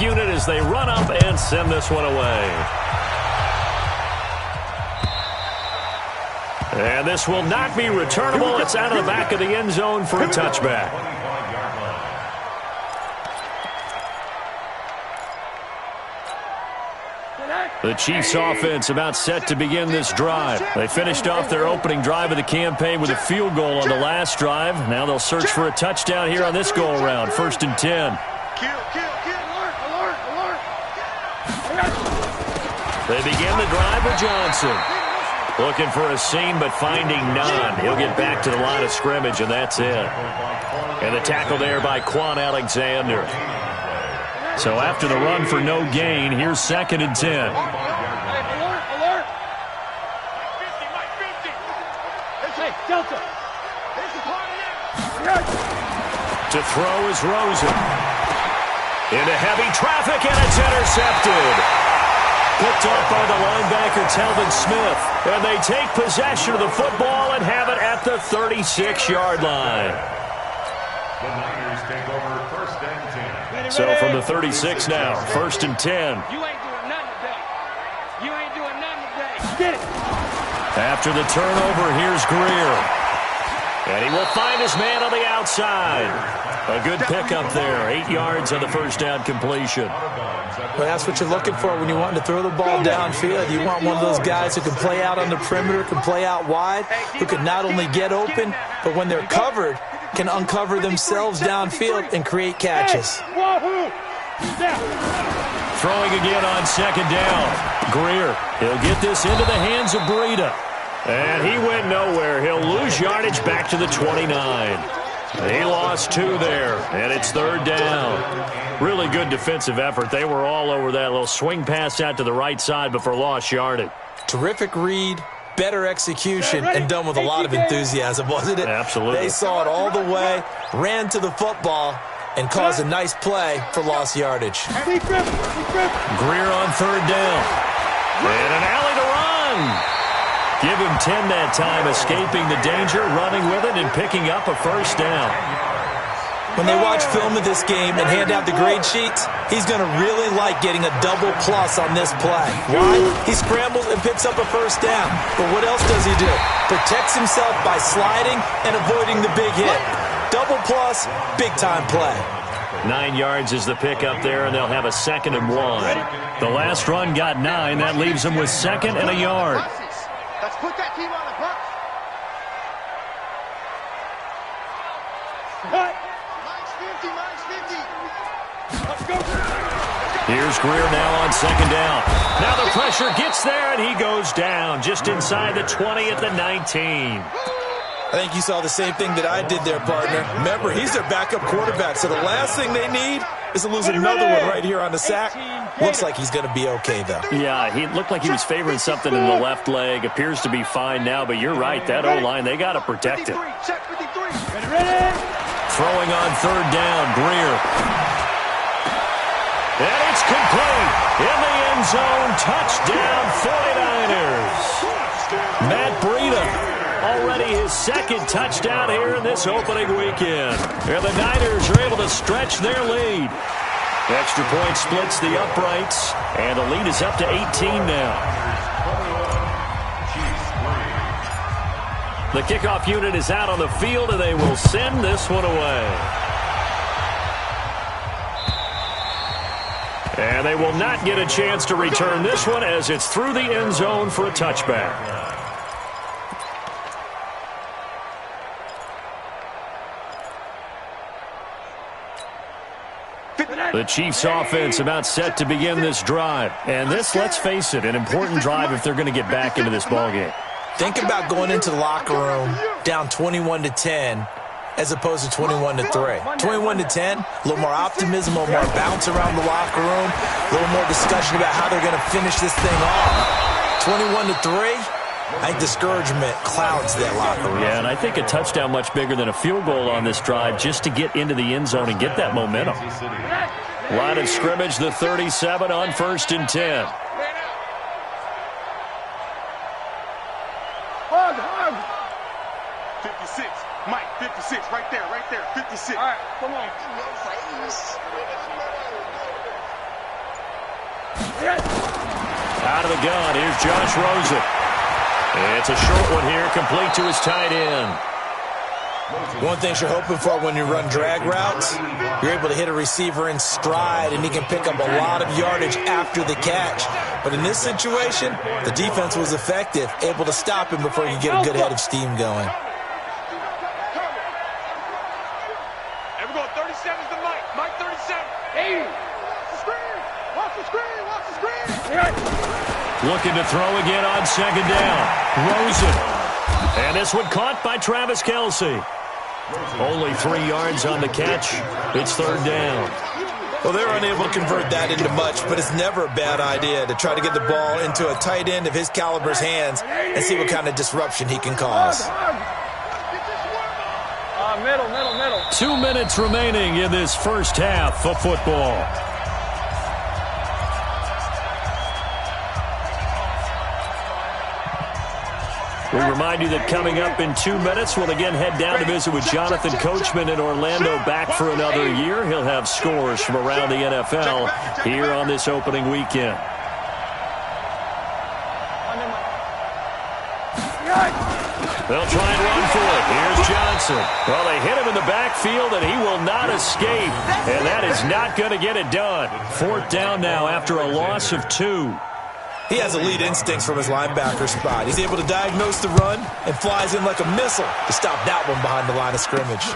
Unit as they run up and send this one away. And this will not be returnable. It's out of the back of the end zone for a touchback. The Chiefs offense about set to begin this drive. They finished off their opening drive of the campaign with a field goal on the last drive. Now they'll search for a touchdown here on this go-around. 1st and 10. They begin the drive with Johnson. Looking for a seam, but finding none. He'll get back to the line of scrimmage, and that's it. And the tackle there by Quan Alexander. So after the run for no gain, here's 2nd and 10. To throw is Rosen. Into heavy traffic, and it's intercepted. Picked up by the linebacker, Telvin Smith. And they take possession of the football and have it at the 36-yard line. The Niners take over 1st and 10. So from the 36 now, 1st and 10. You ain't doing nothing today. You ain't doing nothing today. Get it. After the turnover, here's Greer. And he will find his man on the outside. A good pickup there. 8 yards on the first down completion. Well, that's what you're looking for when you want to throw the ball downfield. You want one of those guys who can play out on the perimeter, can play out wide, who can not only get open, but when they're covered, can uncover themselves downfield and create catches. Throwing again on 2nd down. Greer, he'll get this into the hands of Breida. And he went nowhere. He'll lose yardage back to the 29. He lost 2 there, and it's 3rd down. Really good defensive effort. They were all over that little swing pass out to the right side before lost yardage. Terrific read, better execution, and done with a lot of enthusiasm, wasn't it? Absolutely. They saw it all the way, ran to the football, and caused a nice play for lost yardage. Greer on 3rd down. And an alley to run. Give him 10 that time, escaping the danger, running with it, and picking up a 1st down. When they watch film of this game and hand out the grade sheets, he's going to really like getting a double plus on this play. Why? He scrambles and picks up a 1st down. But what else does he do? Protects himself by sliding and avoiding the big hit. Double plus, big-time play. 9 yards is the pickup there, and they'll have a 2nd and 1. The last run got 9. That leaves them with 2nd and a yard. Let's put that team on the bus. Let's go. Here's Greer now on 2nd down. Now the pressure gets there, and he goes down just inside the 20 at the 19. I think you saw the same thing that I did there, partner. Remember, he's their backup quarterback, so the last thing they need is to lose another one right here on the sack. Looks like he's going to be okay, though. Yeah, he looked like he was favoring something in the left leg. Appears to be fine now, but you're right. That O-line, they got to protect it. Throwing on 3rd down, Greer. And it's complete. In the end zone, touchdown 49ers. Matt Breida. Already his 2nd touchdown here in this opening weekend. And the Niners are able to stretch their lead. Extra point splits the uprights, and the lead is up to 18 now. The kickoff unit is out on the field, and they will send this one away. And they will not get a chance to return this one as it's through the end zone for a touchback. The Chiefs offense about set to begin this drive. And this, let's face it, an important drive if they're going to get back into this ballgame. Think about going into the locker room down 21-10 as opposed to 21-3. 21-10, a little more optimism, a little more bounce around the locker room, a little more discussion about how they're going to finish this thing off. 21-3, I think discouragement clouds that locker room. Yeah, and I think a touchdown much bigger than a field goal on this drive just to get into the end zone and get that momentum. Line of scrimmage, the 37 on 1st and 10. Hug. 56. Mike, 56. Right there. 56. All right, come on. Out of the gun, here's Josh Rosen. It's a short one here, complete to his tight end. One thing you're hoping for when you run drag routes, you're able to hit a receiver in stride, and he can pick up a lot of yardage after the catch. But in this situation, the defense was effective, able to stop him before you get a good head of steam going. Everyone, 37's the Mike. Mike 37. Hey! Watch the screen! Watch the screen! Watch the screen! Looking to throw again on second down. Rosen. And this one caught by Travis Kelce. Only 3 yards on the catch. It's third down. Well, they're unable to convert that into much, but it's never a bad idea to try to get the ball into a tight end of his caliber's hands and see what kind of disruption he can cause. Middle. 2 minutes remaining in this first half of football. We remind you that coming up in 2 minutes, we'll again head down to visit with Jonathan Coachman in Orlando, back for another year. He'll have scores from around the NFL here on this opening weekend. They'll try and run for it. Here's Johnson. Well, they hit him in the backfield, and he will not escape. And that is not going to get it done. Fourth down now after a loss of 2. He has elite instincts from his linebacker spot. He's able to diagnose the run and flies in like a missile to stop that one behind the line of scrimmage.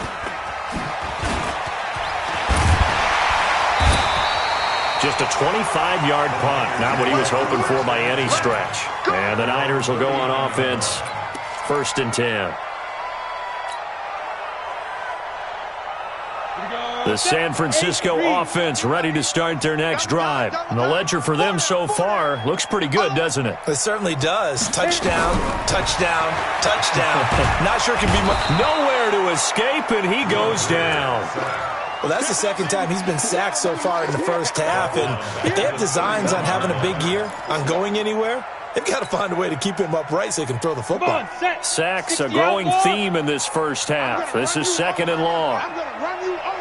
Just a 25-yard punt. Not what he was hoping for by any stretch. And the Niners will go on offense. First and 10. The San Francisco offense ready to start their next drive. And the ledger for them so far looks pretty good, doesn't it? It certainly does. Touchdown, touchdown, touchdown. Not sure it can be much. Nowhere to escape, and he goes down. Well, that's the second time he's been sacked so far in the first half. And if they have designs on having a big year, on going anywhere, they've got to find a way to keep him upright so he can throw the football. Sacks, a growing theme in this first half. This is second and long. I'm going to run you over.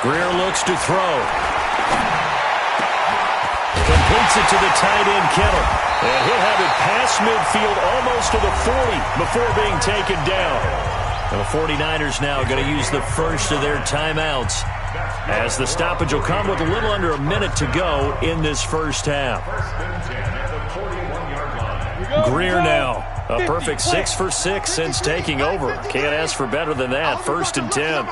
Greer looks to throw. Completes it to the tight end, Kittle. And he'll have it past midfield almost to the 40 before being taken down. And the 49ers now going to use the first of their timeouts, as the stoppage will come with a little under a minute to go in this first half. Greer now. A perfect 6 for 6 since taking over. Can't ask for better than that. First and 10.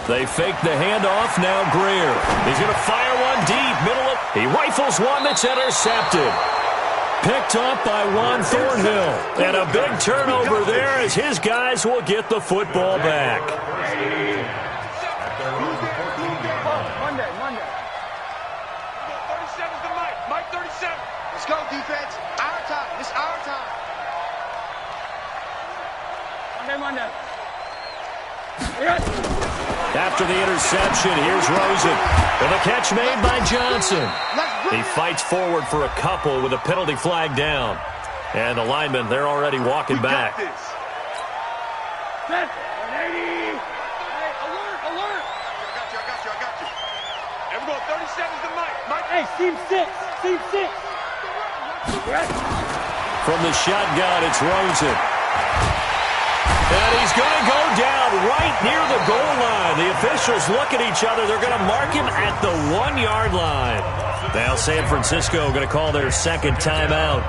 They fake the handoff. Now Greer. He's going to fire one deep. He rifles one that's intercepted. Picked up by Juan Thornhill. And a big turnover there as his guys will get the football back. Monday. 37's the Mike. Mike 37. Let's go, defense. Our time. It's our time. Monday. After the interception, here's Rosen. And the catch made by Johnson. He fights forward for a couple with a penalty flag down. And the linemen, they're already walking back. Alert! I got you. Everyone, 37's the Mike. Hey, team 6. From the shotgun, it's Rosen. And he's going to go down right near the goal line. The officials look at each other. They're going to mark him at the 1-yard line. Now San Francisco going to call their second timeout,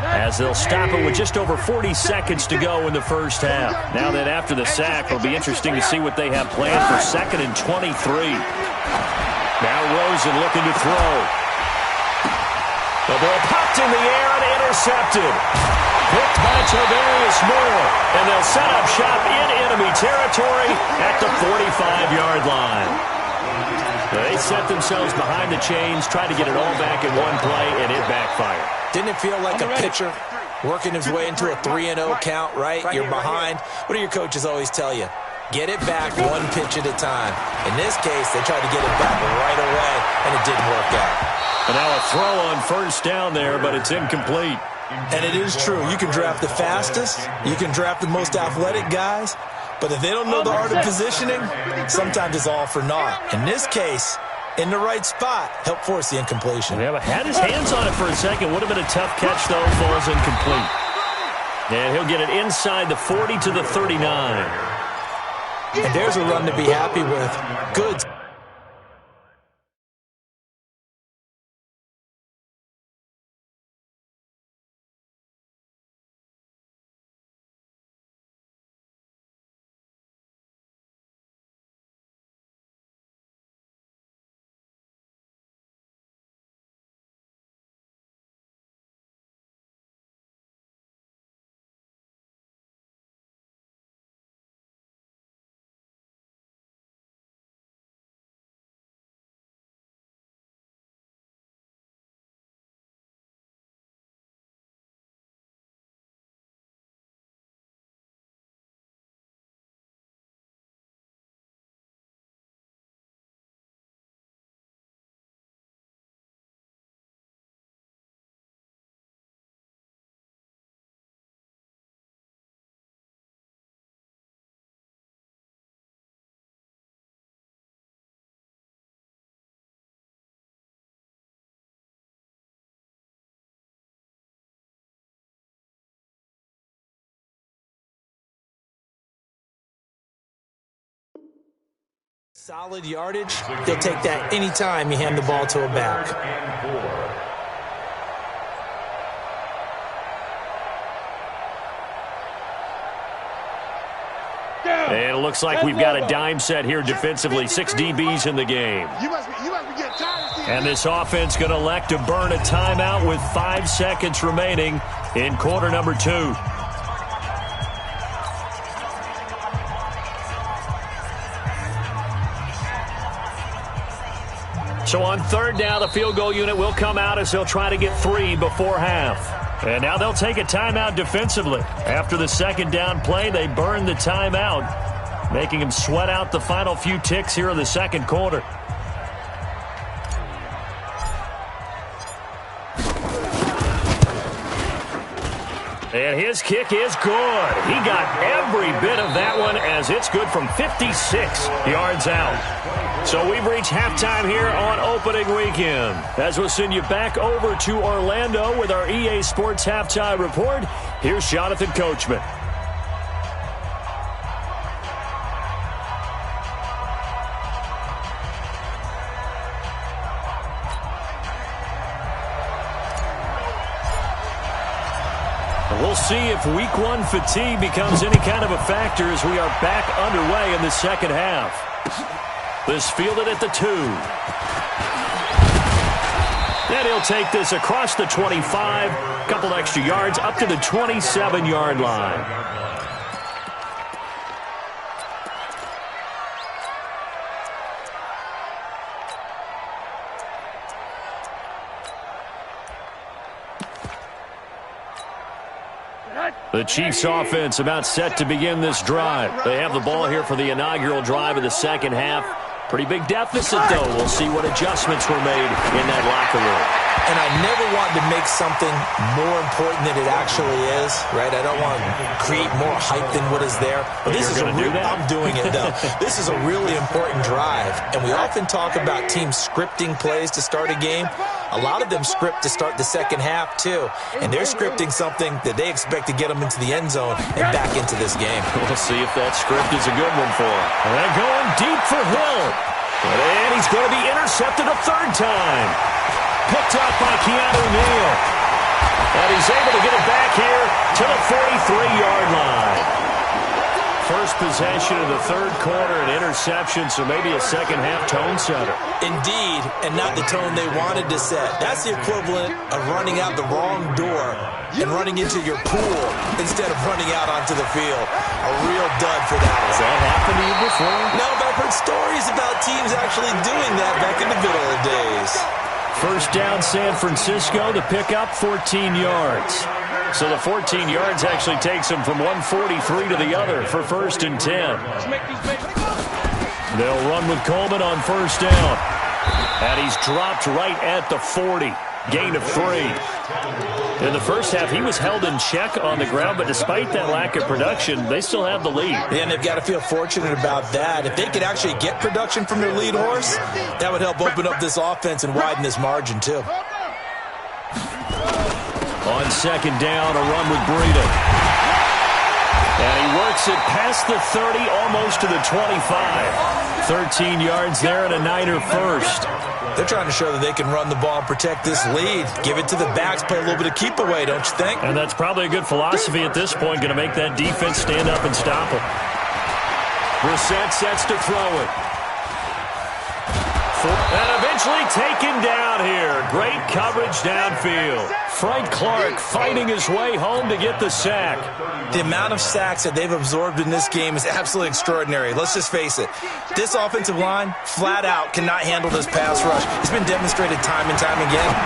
as they'll stop it with just over 40 seconds to go in the first half. Now that after the sack, it'll be interesting to see what they have planned for second and 23. Now Rosen looking to throw. The ball popped in the air and intercepted. Picked by Tavarius Moore. And they'll set up shop in enemy territory at the 45-yard line. They set themselves behind the chains, tried to get it all back in one play, and it backfired. Didn't it feel like a pitcher working his way into a 3-0 count, right? You're behind. What do your coaches always tell you? Get it back one pitch at a time. In this case, they tried to get it back right away, and it didn't work out. And now a throw on first down there, but it's incomplete. And it is true. You can draft the fastest. You can draft the most athletic guys. But if they don't know the art of positioning, sometimes it's all for naught. In this case, in the right spot, helped force the incompletion. Yeah, but had his hands on it for a second. Would have been a tough catch, though. Falls incomplete. And he'll get it inside the 40 to the 39. And there's a run to be happy with. Good. Solid yardage. He'll take that anytime you hand the ball to a back. And it looks like we've got a dime set here defensively. 6 DBs in the game. And this offense going to elect to burn a timeout with 5 seconds remaining in quarter number 2. So on third down, the field goal unit will come out as they'll try to get 3 before half. And now they'll take a timeout defensively. After the second down play, they burn the timeout, making them sweat out the final few ticks here in the second quarter. And his kick is good. He got every bit of that one as it's good from 56 yards out. So we've reached halftime here on opening weekend. As we'll send you back over to Orlando with our EA Sports Halftime Report, here's Jonathan Coachman. We'll see if week 1 fatigue becomes any kind of a factor as we are back underway in the second half. This fielded at the 2. And he'll take this across the 25, a couple extra yards up to the 27-yard line. The Chiefs offense about set to begin this drive. They have the ball here for the inaugural drive of the second half. Pretty big deficit, though. We'll see what adjustments were made in that locker room. And I never want to make something more important than it actually is, right? I don't want to create more hype than what is there. But this is a real, I'm doing it, though. This is a really important drive. And we often talk about teams scripting plays to start a game. A lot of them script to start the second half, too. And they're scripting something that they expect to get them into the end zone and back into this game. We'll see if that script is a good one for them. And they're going deep for Hill. And he's going to be intercepted a third time. Picked up by Keanu Neal. And he's able to get it back here to the 43-yard line. First possession of the third quarter, an interception, so maybe a second-half tone setter. Indeed, and not the tone they wanted to set. That's the equivalent of running out the wrong door and running into your pool instead of running out onto the field. A real dud for that one. Has that happened to you before? No, but I've heard stories about teams actually doing that back in the good old days. First down, San Francisco. The pickup, 14 yards. So the 14 yards actually takes them from 143 to the other for first and 10. They'll run with Coleman on first down. And he's dropped right at the 40. Gain of 3. In the first half, he was held in check on the ground, but despite that lack of production, they still have the lead. And they've got to feel fortunate about that. If they could actually get production from their lead horse, that would help open up this offense and widen this margin, too. On second down, a run with Breida. And he works it past the 30, almost to the 25. 13 yards there and a Niner first. They're trying to show that they can run the ball and protect this lead. Give it to the backs, play a little bit of keep away, don't you think? And that's probably a good philosophy at this point, going to make that defense stand up and stop it. Brissett sets to throw it. And eventually taken down here. Great coverage downfield. Frank Clark fighting his way home to get the sack. The amount of sacks that they've absorbed in this game is absolutely extraordinary. Let's just face it. This offensive line, flat out, cannot handle this pass rush. It's been demonstrated time and time again.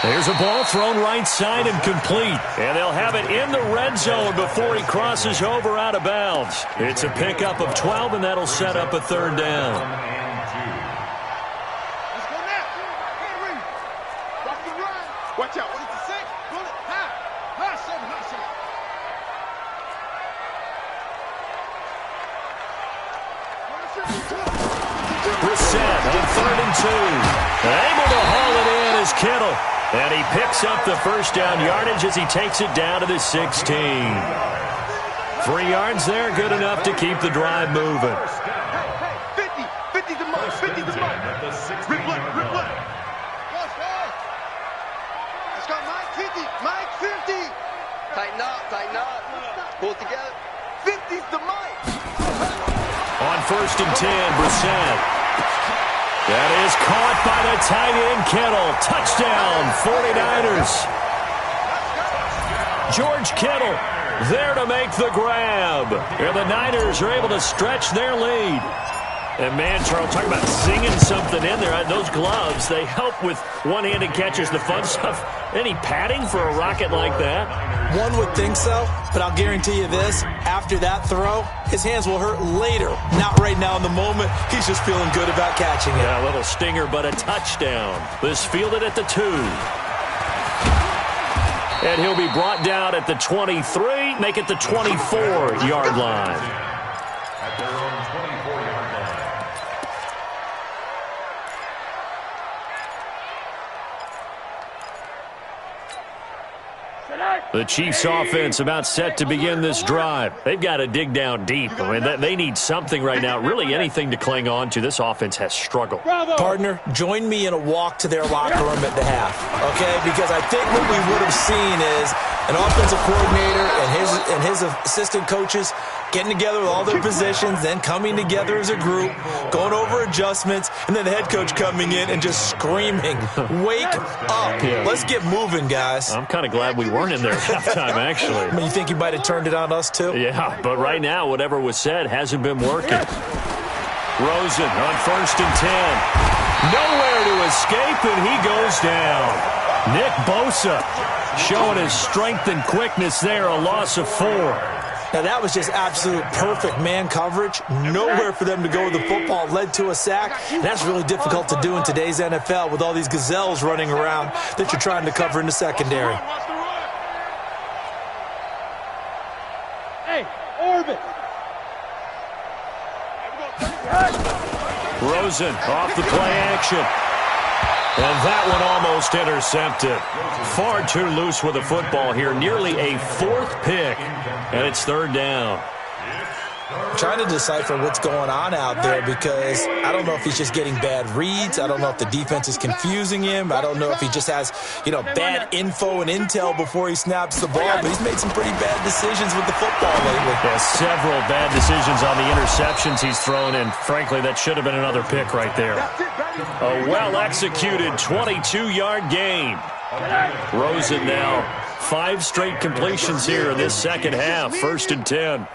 There's a ball thrown right side and complete. And they'll have it in the red zone before he crosses over out of bounds. It's a pickup of 12, and that'll set up a third down. Watch out. What is the six? Pull it. High. High seven. High seven. Brissett on 3rd and 2. Able to haul it in is Kittle. And he picks up the first down yardage as he takes it down to the 16. 3 yards there, good enough to keep the drive moving. Hey, 50. 50 the mark. 50 the mark. Replay. Replay. Let's go, Mike. 50. Mike, 50. Tighten up. Pull it together. 50's the mic. On 1st and 10, Brissett. That is caught by the tight end, Kittle. Touchdown, 49ers. George Kittle there to make the grab. And the Niners are able to stretch their lead. And, man, Charles, talk about singing something in there. Those gloves, they help with one-handed catches, the fun stuff. Any padding for a rocket like that? One would think so, but I'll guarantee you this. After that throw, his hands will hurt later. Not right now in the moment. He's just feeling good about catching it. Yeah, a little stinger, but a touchdown. This fielded at the 2. And he'll be brought down at the 23, make it the 24-yard line. At their own 24-yard line. The Chiefs offense about set to begin this drive. They've got to dig down deep. I mean, they need something right now, really anything to cling on to. This offense has struggled. Partner, join me in a walk to their locker room at the half, okay? Because I think what we would have seen is an offensive coordinator and his assistant coaches getting together with all their positions, then coming together as a group, going over adjustments, and then the head coach coming in and just screaming, wake up. Yeah. Let's get moving, guys. I'm kind of glad we weren't in there at halftime, actually. I mean, you think he might have turned it on us, too? Yeah, but right now, whatever was said hasn't been working. Rosen on 1st and 10. Nowhere to escape, and he goes down. Nick Bosa showing his strength and quickness there, a loss of 4. Now, that was just absolute perfect man coverage. Nowhere for them to go with the football. Led to a sack. And that's really difficult to do in today's NFL with all these gazelles running around that you're trying to cover in the secondary. Hey, orbit. Rosen off the play action. And that one almost intercepted. Far too loose with the football here. Nearly a 4th pick. And it's 3rd down. I'm trying to decipher what's going on out there because I don't know if he's just getting bad reads. I don't know if the defense is confusing him. I don't know if he just has, bad info and intel before he snaps the ball. But he's made some pretty bad decisions with the football lately. Yeah, several bad decisions on the interceptions he's thrown, and frankly, that should have been another pick right there. A well-executed 22-yard gain. Rosen now 5 straight completions here in this second half. 1st and 10.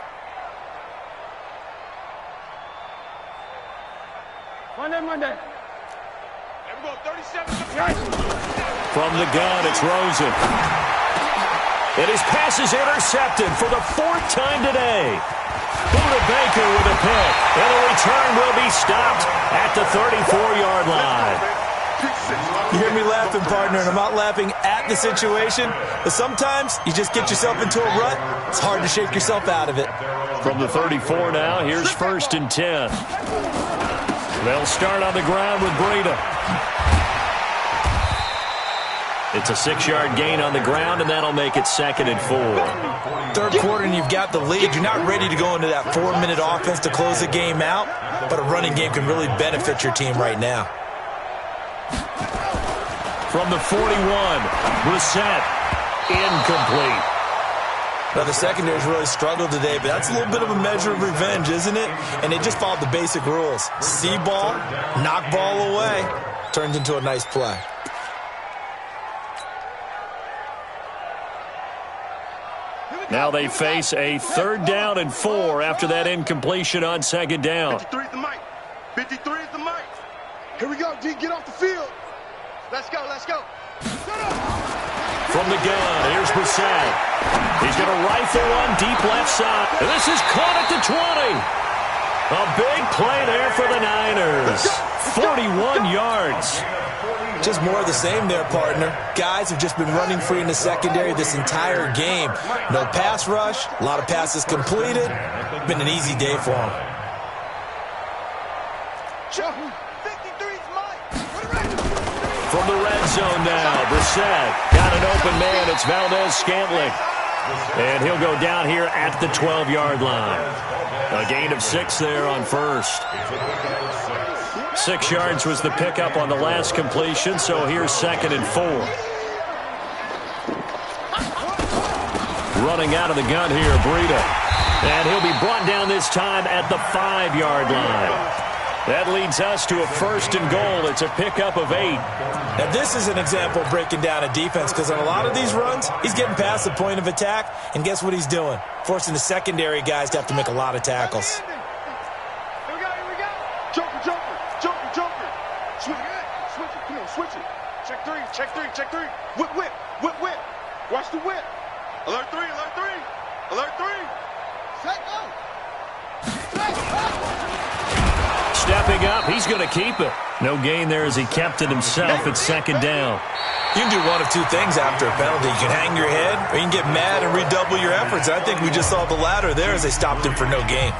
Monday. Everyone, 37. From the gun, it's Rosen. And his pass is intercepted for the 4th time today. Buda Baker with a pick. And the return will be stopped at the 34-yard line. You hear me laughing, partner, and I'm not laughing at the situation, but sometimes you just get yourself into a rut. It's hard to shake yourself out of it. From the 34 now, here's 1st and 10. They'll start on the ground with Breida. It's a 6-yard gain on the ground, and that'll make it 2nd and 4. Third quarter, and you've got the lead. You're not ready to go into that 4-minute offense to close the game out, but a running game can really benefit your team right now. From the 41, Brissett, incomplete. Now, the secondary's really struggled today, but that's a little bit of a measure of revenge, isn't it? And they just followed the basic rules. See ball, knock ball away, turns into a nice play. Now they face a 3rd down and 4 after that incompletion on 2nd down. 53 is the mic. 53 is the mic. Here we go, D. Get off the field. Let's go, let's go. From the gun, here's Brissett. He's going to rifle one deep left side. And this is caught at the 20. A big play there for the Niners. 41 yards. Just more of the same there, partner. Guys have just been running free in the secondary this entire game. No pass rush, a lot of passes completed. Been an easy day for them. From the red zone now, Brissett got an open man. It's Valdez-Scantling. And he'll go down here at the 12-yard line. A gain of 6 there on 1st. 6 yards was the pickup on the last completion, so here's 2nd and 4. Running out of the gun here, Breida. And he'll be brought down this time at the 5-yard line. That leads us to a 1st and goal. It's a pickup of 8. Now, this is an example of breaking down a defense because on a lot of these runs, he's getting past the point of attack, and guess what he's doing? Forcing the secondary guys to have to make a lot of tackles. Here we go, here we go. Joker, joker, joker, joker. Switch it, come on, switch it. Check 3, check 3, check 3. Whip, whip, whip, whip. Watch the whip. Alert 3, alert 3. Alert 3. Set, go. Set, go. Stepping up, he's going to keep it. No gain there as he kept it himself. It's 2nd down. You can do one of two things after a penalty. You can hang your head, or you can get mad and redouble your efforts. I think we just saw the latter there as they stopped him for no gain.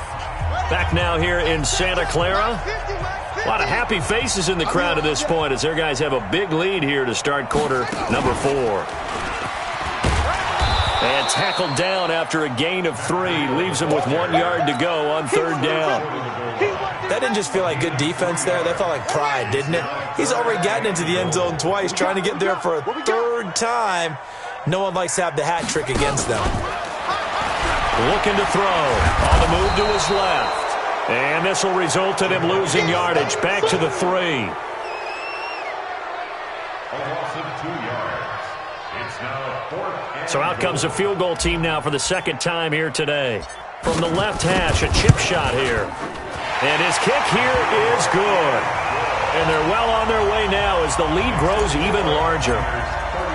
Back now here in Santa Clara. A lot of happy faces in the crowd at this point as their guys have a big lead here to start quarter number 4. And tackled down after a gain of 3. Leaves him with 1 yard to go on 3rd down. That didn't just feel like good defense there. That felt like pride, didn't it? He's already gotten into the end zone twice, trying to get there for a 3rd time. No one likes to have the hat trick against them. Looking to throw. On the move to his left. And this will result in him losing yardage. Back to the 3. A loss of 2 yards. It's now 4th and So out comes a field goal team now for the 2nd time here today. From the left hash, a chip shot here. And his kick here is good. And they're well on their way now as the lead grows even larger.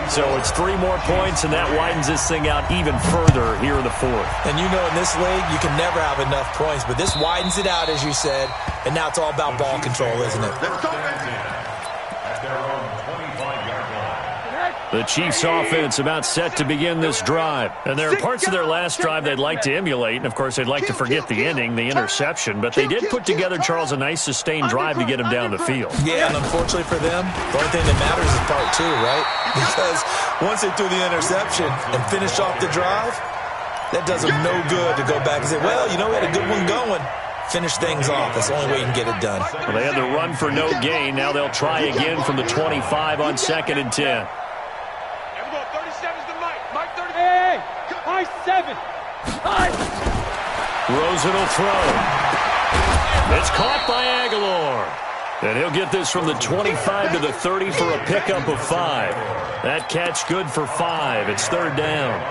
So it's 3 more points, and that widens this thing out even further here in the 4th. And you know in this league, you can never have enough points, but this widens it out, as you said, and now it's all about ball control, isn't it? Let's go, at their own 25-yard line. The Chiefs' offense about set to begin this drive. And there are parts of their last drive they'd like to emulate. And, of course, they'd like to forget the ending, the interception. But they did put together, Charles, a nice sustained drive to get him down the field. Yeah, and unfortunately for them, the only thing that matters is part 2, right? Because once they threw the interception and finished off the drive, that does them no good to go back and say, well, you know, we had a good one going. Finish things off. That's the only way you can get it done. Well, they had the run for no gain. Now they'll try again from the 25 on 2nd and 10. Hey, high 7. High. Rosen will throw. It's caught by Aguilar. And he'll get this from the 25 to the 30 for a pickup of 5. That catch good for 5. It's 3rd down.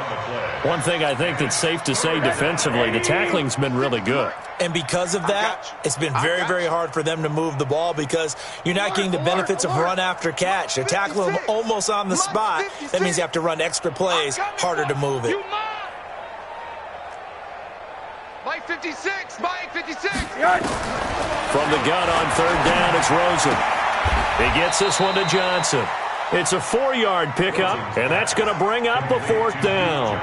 One thing I think that's safe to say defensively, the tackling's been really good. And because of that, it's been very, very hard for them to move the ball because you're not getting the benefits of run after catch. They're tackling them almost on the spot. That means you have to run extra plays, harder to move it. Mike 56, Mike 56. From the gun on 3rd down, it's Rosen. He gets this one to Johnson. It's a 4-yard pickup, and that's going to bring up a 4th down.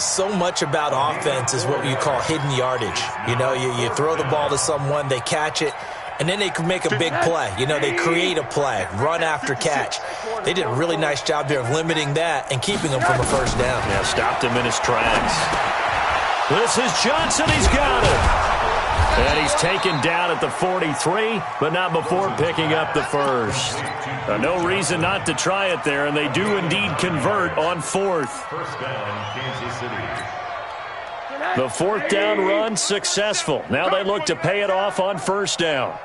So much about offense is what you call hidden yardage. You know, you throw the ball to someone, they catch it, and then they can make a big play. You know, they create a play, run after catch. They did a really nice job there of limiting that and keeping him from a 1st down. Yeah, stopped him in his tracks. This is Johnson. He's got it. And he's taken down at the 43, but not before picking up the 1st. No reason not to try it there, and they do indeed convert on 4th. First down, Kansas City. The 4th down run successful. Now they look to pay it off on 1st down.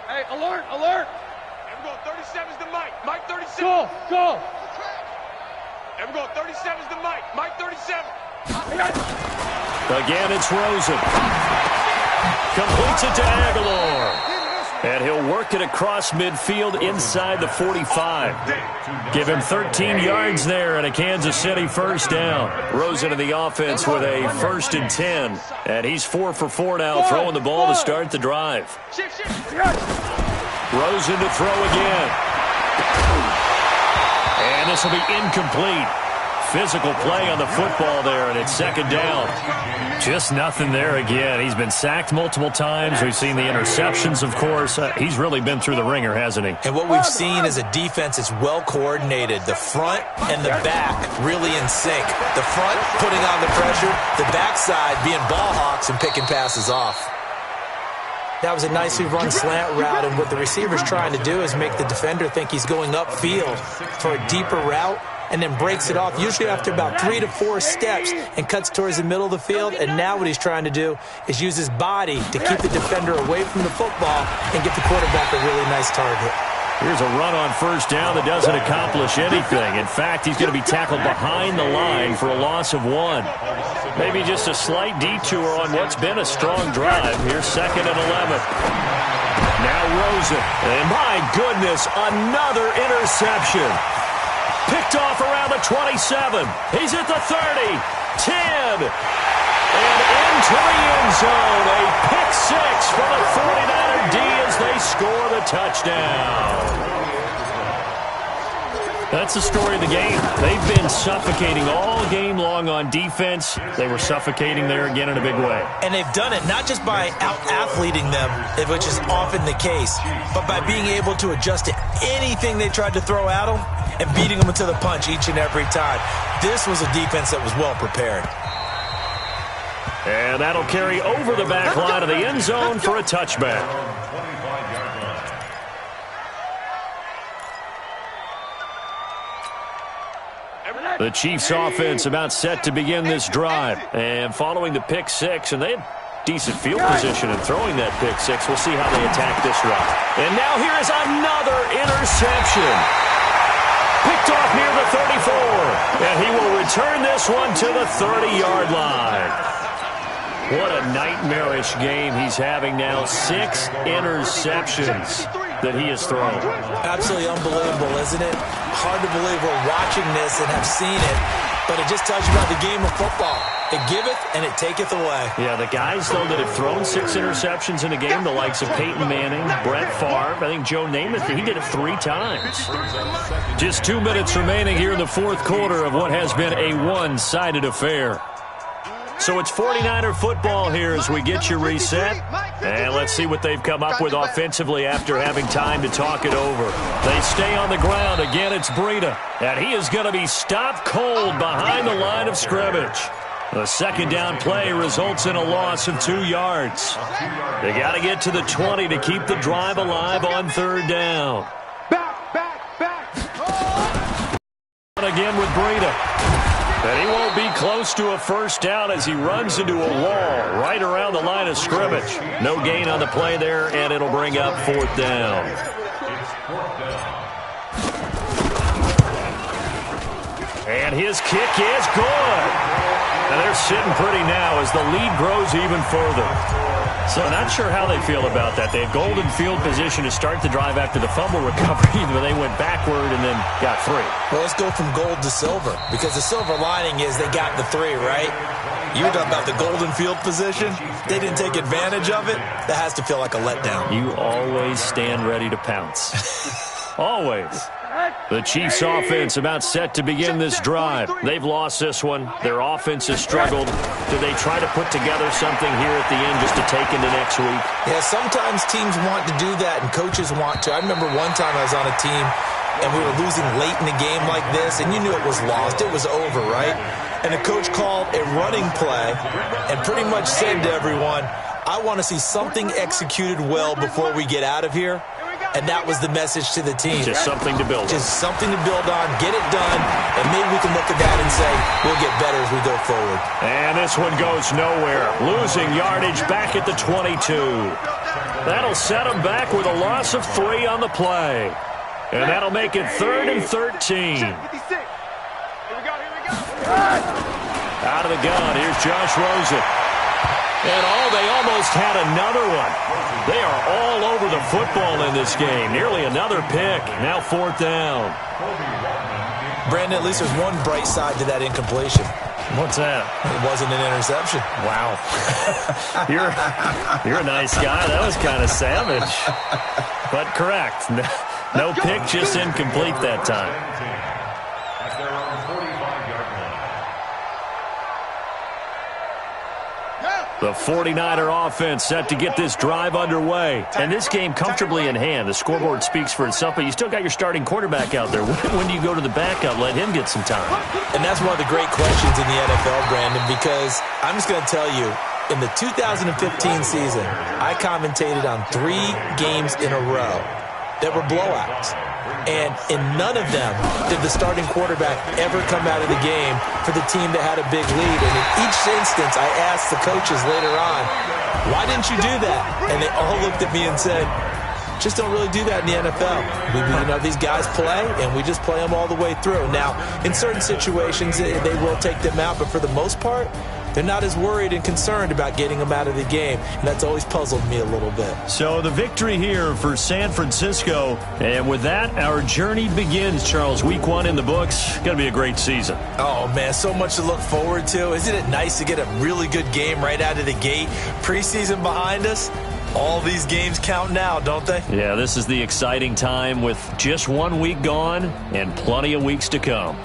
Hey, alert, alert. And we're going 37's the Mike. Mike 37. Go. And we're going 37's the Mike. Mike 37. Again, it's Rosen. Completes it to Aguilar. And he'll work it across midfield inside the 45. Give him 13 yards there and a Kansas City 1st down. Rosen in the offense with a 1st and 10. And he's 4 for 4 now, throwing the ball to start the drive. Rosen to throw again. And this will be incomplete. Physical play on the football there, and it's 2nd down. Just nothing there again. He's been sacked multiple times. We've seen the interceptions, of course. He's really been through the ringer, hasn't he? And what we've seen is a defense that's well coordinated. The front and the back really in sync. The front putting on the pressure, the backside being ball hawks and picking passes off. That was a nicely run slant route, and what the receiver's trying to do is make the defender think he's going upfield for a deeper route, and then breaks it off, usually after about 3 to 4 steps, and cuts towards the middle of the field. And now what he's trying to do is use his body to keep the defender away from the football and get the quarterback a really nice target. Here's a run on 1st down that doesn't accomplish anything. In fact, he's going to be tackled behind the line for a loss of 1. Maybe just a slight detour on what's been a strong drive. Here's 2nd and 11. Now Rosen. And my goodness, another interception. Picked off around the 27. He's at the 30, 10, and into the end zone. A pick 6 for the 49er D as they score the touchdown. That's the story of the game. They've been suffocating all game long on defense. They were suffocating there again in a big way. And they've done it not just by out-athleting them, which is often the case, but by being able to adjust to anything they tried to throw at them and beating them to the punch each and every time. This was a defense that was well prepared. And that'll carry over the back line of the end zone for a touchback. The Chiefs offense about set to begin this drive. And following the pick 6, and they had decent field position in throwing that pick 6. We'll see how they attack this drive. And now here is another interception. Picked off near the 34. And he will return this one to the 30-yard line. What a nightmarish game he's having now. 6 interceptions that he has thrown. Absolutely unbelievable, isn't it? Hard to believe we're watching this and have seen it, but it just tells you about the game of football. It giveth and it taketh away. Yeah, the guys, though, that have thrown 6 interceptions in a game, the likes of Peyton Manning, Brett Favre, I think Joe Namath, he did it 3 times. Just 2 minutes remaining here in the 4th quarter of what has been a one-sided affair. So it's 49er football here as we get you reset. And let's see what they've come up with offensively after having time to talk it over. They stay on the ground. Again, it's Breida. And he is going to be stopped cold behind the line of scrimmage. The 2nd down play results in a loss of 2 yards. They got to get to the 20 to keep the drive alive on 3rd down. Back. Again with Breida. And he won't be close to a 1st down as he runs into a wall right around the line of scrimmage. No gain on the play there, and it'll bring up 4th down. And his kick is good. And they're sitting pretty now as the lead grows even further. So not sure how they feel about that. They had golden field position to start the drive after the fumble recovery, but they went backward and then got 3. Well, let's go from gold to silver, because the silver lining is they got the 3, right? You were talking about the golden field position. They didn't take advantage of it. That has to feel like a letdown. You always stand ready to pounce. Always. The Chiefs offense about set to begin this drive. They've lost this one. Their offense has struggled. Do they try to put together something here at the end just to take into next week? Yeah, sometimes teams want to do that and coaches want to. I remember one time I was on a team and we were losing late in the game like this, and you knew it was lost. It was over, right? And the coach called a running play and pretty much said to everyone, I want to see something executed well before we get out of here. And that was the message to the team. Just something to build on. Just something to build on, get it done, and maybe we can look at that and say we'll get better as we go forward. And this one goes nowhere. Losing yardage back at the 22. That'll set them back with a loss of 3 on the play. And that'll make it 3rd and 13. Out of the gun, here's Josh Rosen. And they almost had another one. They are all over the football in this game. Nearly another pick. Now 4th down. Brandon, at least there's one bright side to that incompletion. What's that? It wasn't an interception. Wow. You're a nice guy. That was kind of savage. But correct. No pick, just incomplete that time. At their own 45-yard line. The 49er offense set to get this drive underway. And this game comfortably in hand. The scoreboard speaks for itself, but you still got your starting quarterback out there. When do you go to the backup? Let him get some time. And that's one of the great questions in the NFL, Brandon, because I'm just going to tell you, in the 2015 season, I commentated on 3 games in a row that were blowouts. And in none of them did the starting quarterback ever come out of the game for the team that had a big lead. And in each instance, I asked the coaches later on, why didn't you do that? And they all looked at me and said, just don't really do that in the NFL. These guys play, and we just play them all the way through. Now, in certain situations, they will take them out, but for the most part, they're not as worried and concerned about getting them out of the game, and that's always puzzled me a little bit. So the victory here for San Francisco, and with that, our journey begins, Charles. Week 1 in the books. Going to be a great season. Oh, man, so much to look forward to. Isn't it nice to get a really good game right out of the gate? Preseason behind us. All these games count now, don't they? Yeah, this is the exciting time with just 1 week gone and plenty of weeks to come.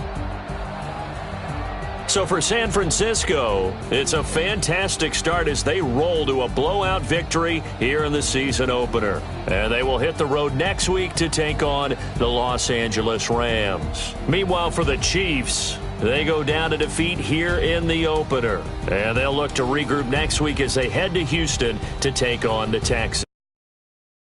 So for San Francisco, it's a fantastic start as they roll to a blowout victory here in the season opener. And they will hit the road next week to take on the Los Angeles Rams. Meanwhile, for the Chiefs, they go down to defeat here in the opener. And they'll look to regroup next week as they head to Houston to take on the Texans.